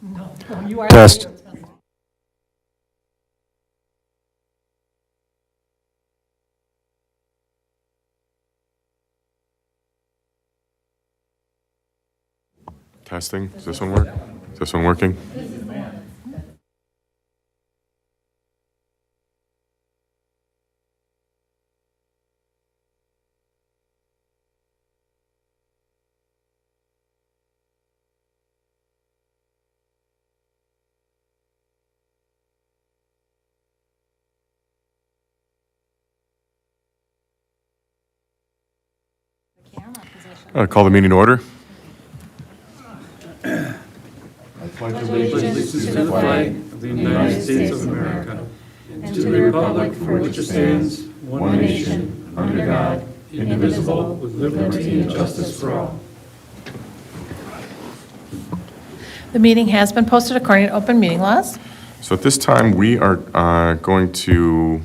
No, you are. Test. Testing. Does this one work? Is this one working? Call the meeting to order. Allegiance to the flag of the United States of America and to the republic for which it stands, one nation, under God, indivisible, with liberty and justice for all. The meeting has been posted according to open meeting laws. So at this time, we are going to,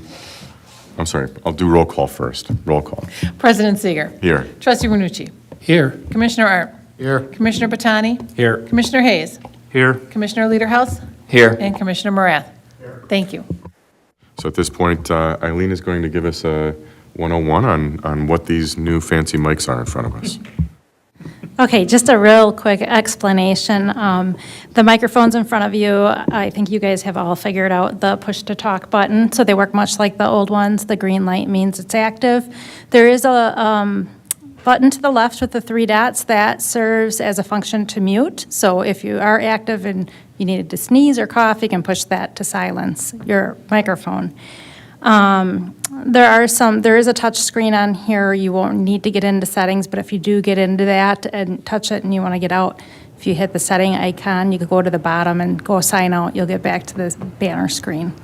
I'm sorry, I'll do roll call first. Roll call. President Seeger. Here. Trustee Renucci. Here. Commissioner Art. Here. Commissioner Batani. Here. Commissioner Hayes. Here. Commissioner Leaderhouse. Here. And Commissioner Morath. Thank you. So at this point, Eileen is going to give us a 101 on what these new fancy mics are in front of us. Okay, just a real quick explanation. The microphones in front of you, I think you guys have all figured out the push-to-talk button, so they work much like the old ones. The green light means it's active. There is a button to the left with the 3 dots that serves as a function to mute. So if you are active and you needed to sneeze or cough, you can push that to silence your microphone. There is a touch screen on here. You won't need to get into settings, but if you do get into that and touch it and you want to get out, if you hit the setting icon, you can go to the bottom and go sign out. You'll get back to this banner screen.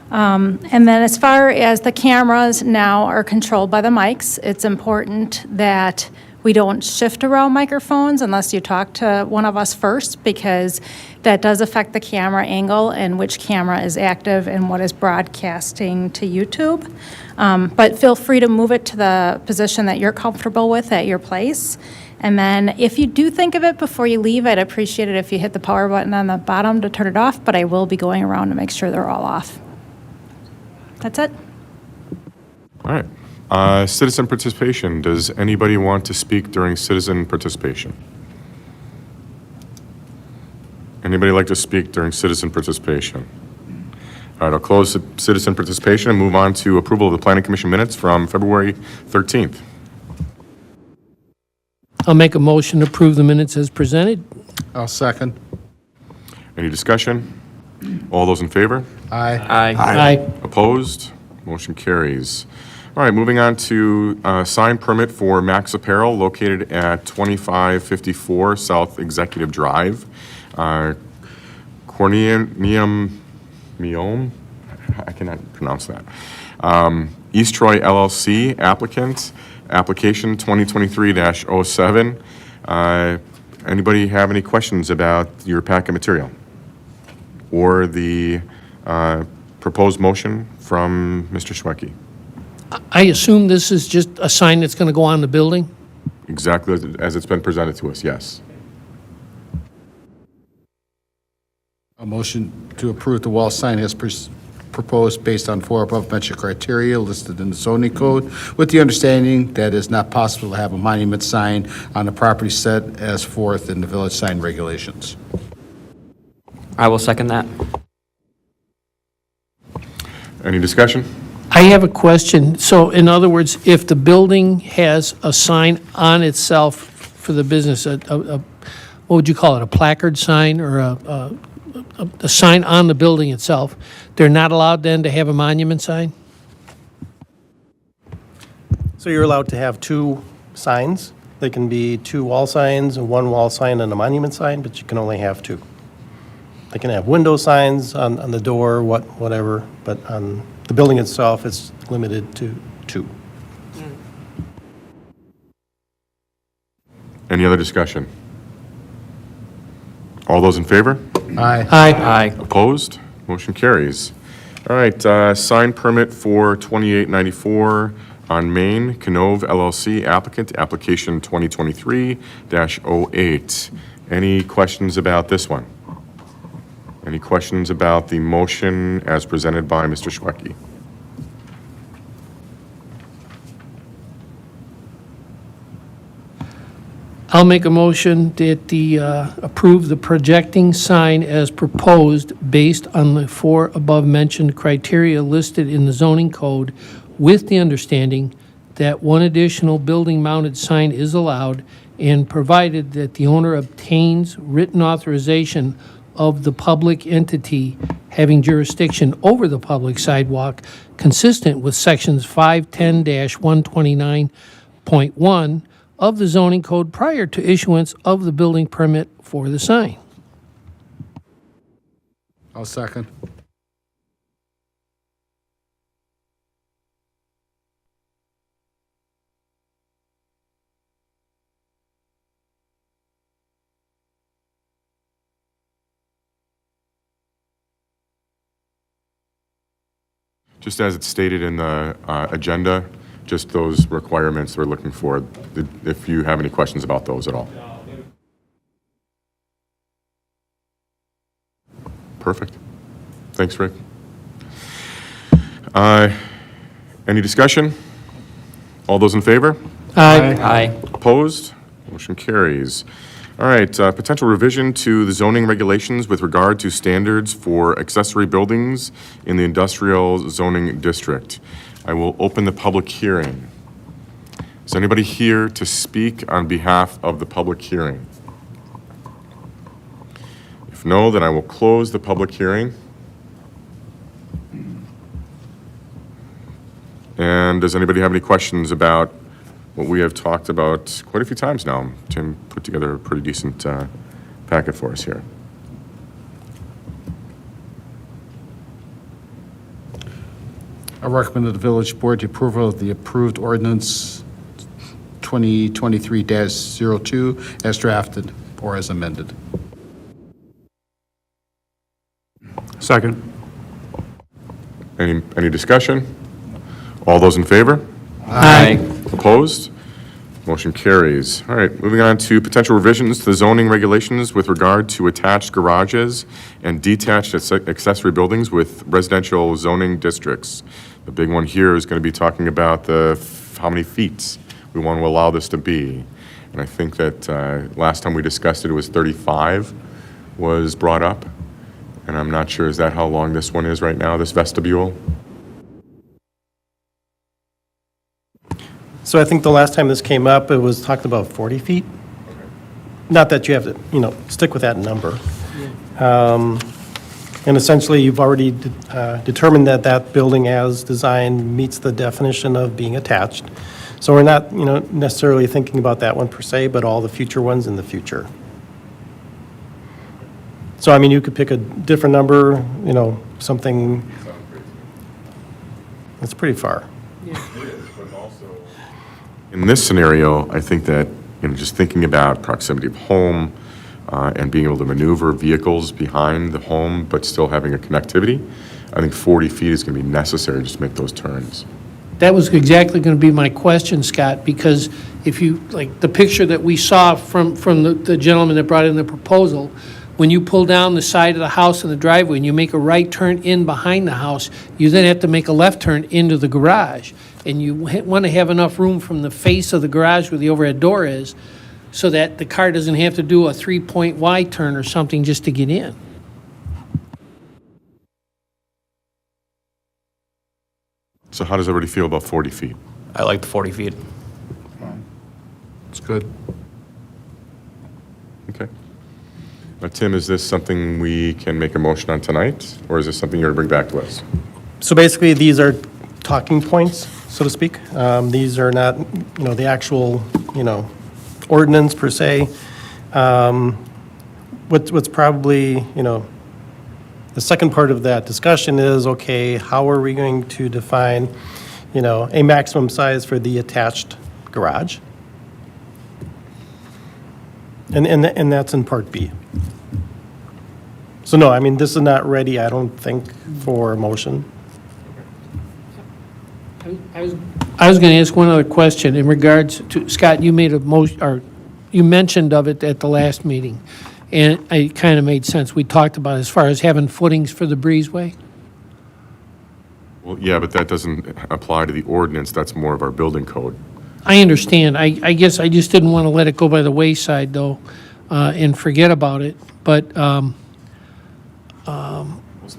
And then as far as the cameras now are controlled by the mics, it's important that we don't shift around microphones unless you talk to one of us first, because that does affect the camera angle and which camera is active and what is broadcasting to YouTube. But feel free to move it to the position that you're comfortable with at your place. And then if you do think of it before you leave, I'd appreciate it if you hit the power button on the bottom to turn it off, but I will be going around to make sure they're all off. That's it. All right. Citizen participation. Does anybody want to speak during citizen participation? Anybody like to speak during citizen participation? All right, I'll close the citizen participation and move on to approval of the Planning Commission minutes from February 13th. I'll make a motion to approve the minutes as presented. I'll second. Any discussion? All those in favor? Aye. Aye. Opposed? Motion carries. All right, moving on to sign permit for Max Apparel located at 2554 South Executive Drive. Corneum Miom, I cannot pronounce that. East Troy LLC applicant, application 2023-07. Anybody have any questions about your packet material or the proposed motion from Mr. Schwecke? I assume this is just a sign that's going to go on the building? Exactly as it's been presented to us, yes. A motion to approve the wall sign as proposed based on 4 above-mentioned criteria listed in the zoning code, with the understanding that it is not possible to have a monument sign on the property set as forth in the village sign regulations. I will second that. Any discussion? I have a question. So in other words, if the building has a sign on itself for the business, what would you call it, a placard sign or a sign on the building itself, they're not allowed then to have a monument sign? So you're allowed to have 2 signs. They can be 2 wall signs, and 1 wall sign and a monument sign, but you can only have 2. They can have window signs on the door, whatever, but on the building itself, it's limited to 2. Any other discussion? All those in favor? Aye. Aye. Opposed? Motion carries. All right, sign permit for 2894 on Main, Canove LLC applicant, application 2023-08. Any questions about this one? Any questions about the motion as presented by Mr. Schwecky? I'll make a motion that approve the projecting sign as proposed based on the 4 above-mentioned criteria listed in the zoning code, with the understanding that one additional building-mounted sign is allowed, and provided that the owner obtains written authorization of the public entity having jurisdiction over the public sidewalk consistent with sections 510-129.1 of the zoning code prior to issuance of the building permit for the sign. I'll second. Just as it's stated in the agenda, just those requirements we're looking for, if you have any questions about those at all. Perfect. Thanks, Rick. Any discussion? All those in favor? Aye. Opposed? Motion carries. All right, potential revision to the zoning regulations with regard to standards for accessory buildings in the industrial zoning district. I will open the public hearing. Is anybody here to speak on behalf of the public hearing? If no, then I will close the public hearing. And does anybody have any questions about what we have talked about quite a few times now? Tim put together a pretty decent packet for us here. I recommend that the village board the approval of the approved ordinance 2023-02 as drafted or as amended. Second. Any discussion? All those in favor? Aye. Opposed? Motion carries. All right, moving on to potential revisions to the zoning regulations with regard to attached garages and detached accessory buildings with residential zoning districts. The big one here is going to be talking about how many feet we want to allow this to be. And I think that last time we discussed it, it was 35 was brought up. And I'm not sure, is that how long this one is right now, this vestibule? So I think the last time this came up, it was talked about 40 feet. Not that you have to, stick with that number. And essentially, you've already determined that that building as designed meets the definition of being attached. So we're not, necessarily thinking about that one per se, but all the future ones in the future. So, I mean, you could pick a different number, something, that's pretty far. In this scenario, I think that, just thinking about proximity of home and being able to maneuver vehicles behind the home, but still having a connectivity, I think 40 feet is going to be necessary just to make those turns. That was exactly going to be my question, Scott, because if you, like the picture that we saw from the gentleman that brought in the proposal, when you pull down the side of the house in the driveway and you make a right turn in behind the house, you then have to make a left turn into the garage. And you want to have enough room from the face of the garage where the overhead door is so that the car doesn't have to do a 3-point Y turn or something just to get in. So how does everybody feel about 40 feet? I like the 40 feet. It's good. Okay. Now, Tim, is this something we can make a motion on tonight, or is this something you're going to bring back to us? So basically, these are talking points, so to speak. These are not, the actual, ordinance per se. What's probably, the second part of that discussion is, okay, how are we going to define, a maximum size for the attached garage? And that's in part B. So no, I mean, this is not ready, I don't think, for a motion. I was going to ask one other question in regards to, Scott, you made a motion, or you mentioned of it at the last meeting, And it kind of made sense. We talked about as far as having footings for the breezeway. Well, yeah, but that doesn't apply to the ordinance. That's more of our building code. I understand. I guess I just didn't want to let it go by the wayside, though, and forget about it. But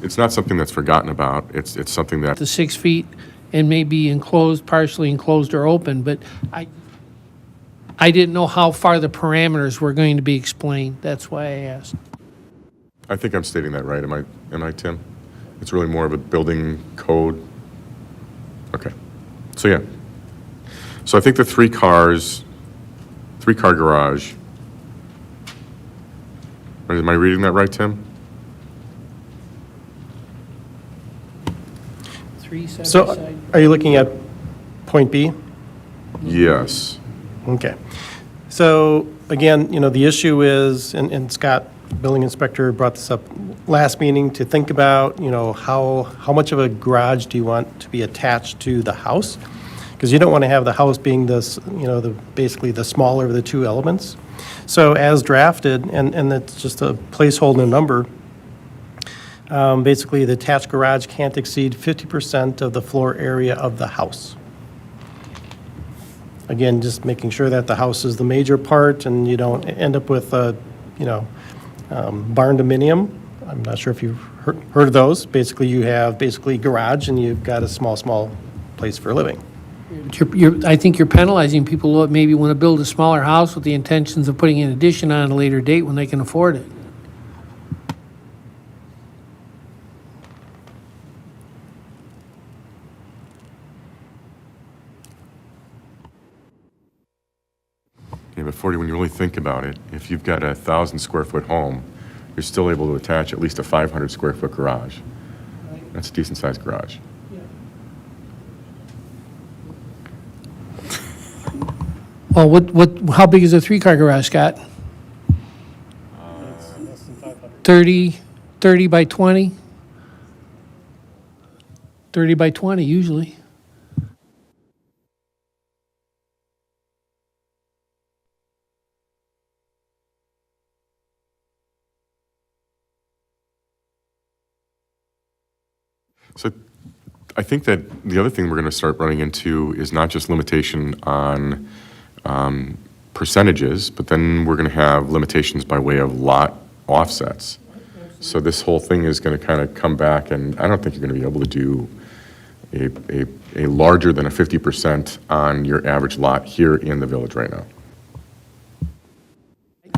It's not something that's forgotten about. It's something that, the 6 feet and maybe enclosed, partially enclosed or open, but I didn't know how far the parameters were going to be explained. That's why I asked. I think I'm stating that right. Am I, Tim? It's really more of a building code. Okay. So, yeah. So I think the three-car garage. Am I reading that right, Tim? Three side by So side. are you looking at point B? Yes. Okay. So again, the issue is, and Scott, building inspector, brought this up last meeting to think about, how much of a garage do you want to be attached to the house? Because you don't want to have the house being this, basically the smaller of the two elements. So as drafted, and it's just a placeholder number, basically the attached garage can't exceed 50% of the floor area of the house. Again, just making sure that the house is the major part and you don't end up with a, barn dominium. I'm not sure if you've heard of those. Basically, you have garage and you've got a small place for living. I think you're penalizing people who maybe want to build a smaller house with the intentions of putting an addition on at a later date when they can afford it. Yeah, but 40, when you really think about it, if you've got a 1,000-square-foot home, you're still able to attach at least a 500-square-foot garage. That's a decent-sized garage. Well, how big is a three-car garage, Scott? 30 by 20? 30 by 20 usually. So I think that the other thing we're going to start running into is not just limitation on percentages, but then we're going to have limitations by way of lot offsets. So this whole thing is going to kind of come back, and I don't think you're going to be able to do a larger than a 50% on your average lot here in the village right now.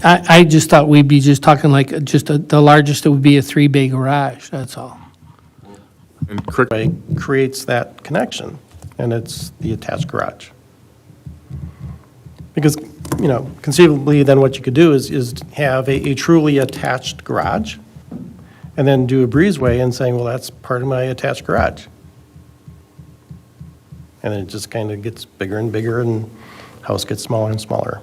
I just thought we'd be just talking like the largest, it would be a 3-bay garage, that's all. And correct, Way creates that connection, and it's the attached garage. Because, conceivably, then what you could do is have a truly attached garage, and then do a breezeway and saying, well, that's part of my attached garage. And then it just kind of gets bigger and bigger, and house gets smaller and smaller.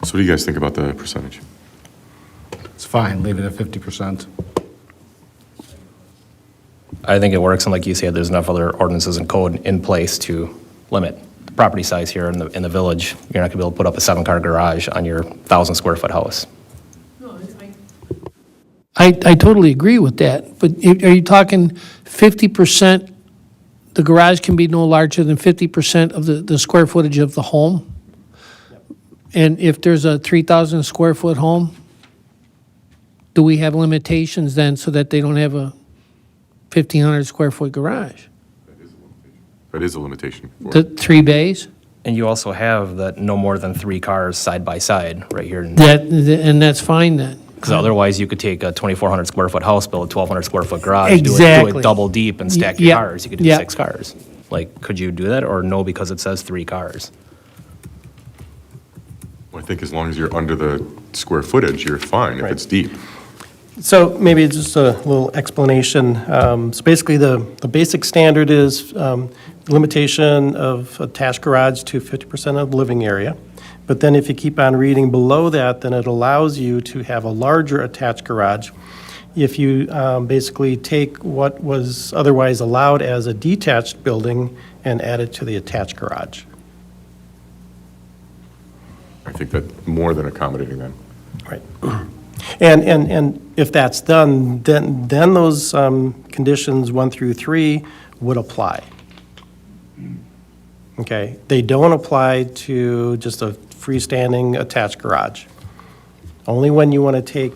so what do you guys think about the percentage? It's fine, leave it at 50%. I think it works, and like you said, there's enough other ordinances and code in place to limit the property size here in the village. You're not gonna be able to put up a 7-car garage on your 1,000-square-foot house. I totally agree with that, but are you talking 50%, the garage can be no larger than 50% of the square footage of the home? And if there's a 3,000 square foot home, do we have limitations then so that they don't have a 1,500 square foot garage? That is a limitation. for The it. 3 bays? And you also have that no more than 3 cars side by side right here. And that's fine then. Because otherwise, you could take a 2,400 square foot house, build a 1,200 square foot garage, do Exactly. it double deep and stack your Yep. cars. You could do Yep. 6 cars. Like, could you do that, or no, because it says 3 cars? Well, I think as long as you're under the square footage, you're fine if Right. it's deep. So maybe just a little explanation. So basically, the basic standard is limitation of attached garage to 50% of the living area. But then if you keep on reading below that, then it allows you to have a larger attached garage if you basically take what was otherwise allowed as a detached building and add it to the attached garage. I think that more than accommodating them. Right. And if that's done, then those conditions 1 through 3 would apply. Okay? They don't apply to just a freestanding attached garage. Only when you want to take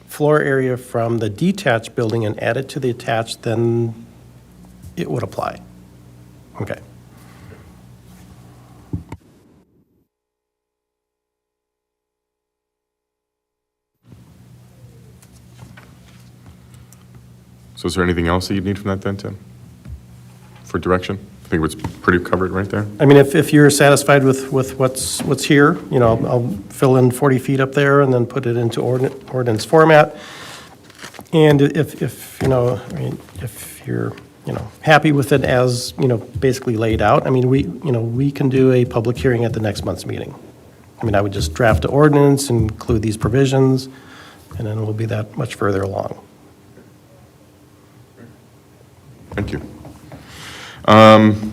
floor area from the detached building and add it to the attached, then it would apply. Okay. So is there anything else that you need from that then, Tim? For direction? I think it's pretty covered right there. I mean, if you're satisfied with what's here, you know, I'll fill in 40 feet up there and then put it into ordinance format. And if, you know, I mean, if you're, you know, happy with it as, you know, basically laid out, I mean, we can do a public hearing at the next month's meeting. I mean, I would just draft the ordinance, include these provisions, and then we'll be that much further along. Thank you.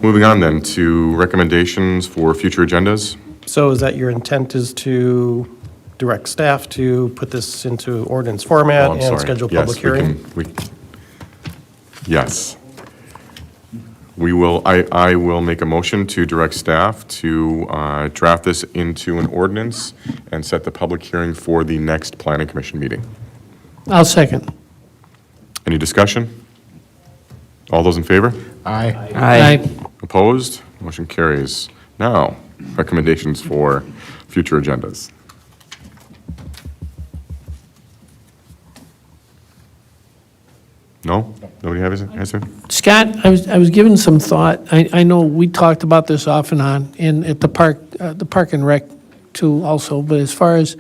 Moving on then to recommendations for future agendas. So is that your intent is to direct staff to put this into ordinance Oh, format I'm and sorry. schedule Yes, public hearing? Yes. We will, I will make a motion to direct staff to draft this into an ordinance and set the public hearing for the next planning commission meeting. I'll second. Any discussion? All those in favor? Aye. Aye. Opposed? Motion carries. Now, recommendations for future agendas. No? Nobody have anything? Scott, I was giving some thought. I know we talked about this off and on, and at the park and rec too also, but as far as,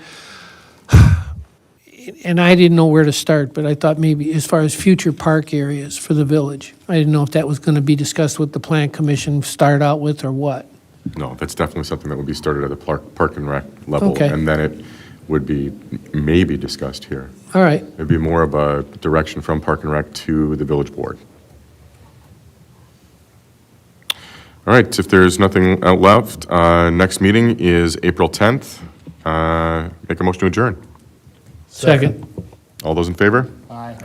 and I didn't know where to start, but I thought maybe as far as future park areas for the village, I didn't know if that was going to be discussed with the plan commission, start out with, or what. No, that's definitely something that would be started at the park and rec level. Okay. And then it would be maybe discussed here. All right. It'd be more of a direction from Park and Rec to the village board. All right, if there's nothing left, next meeting is April 10th. Make a motion to adjourn. Second. All those in favor? Aye.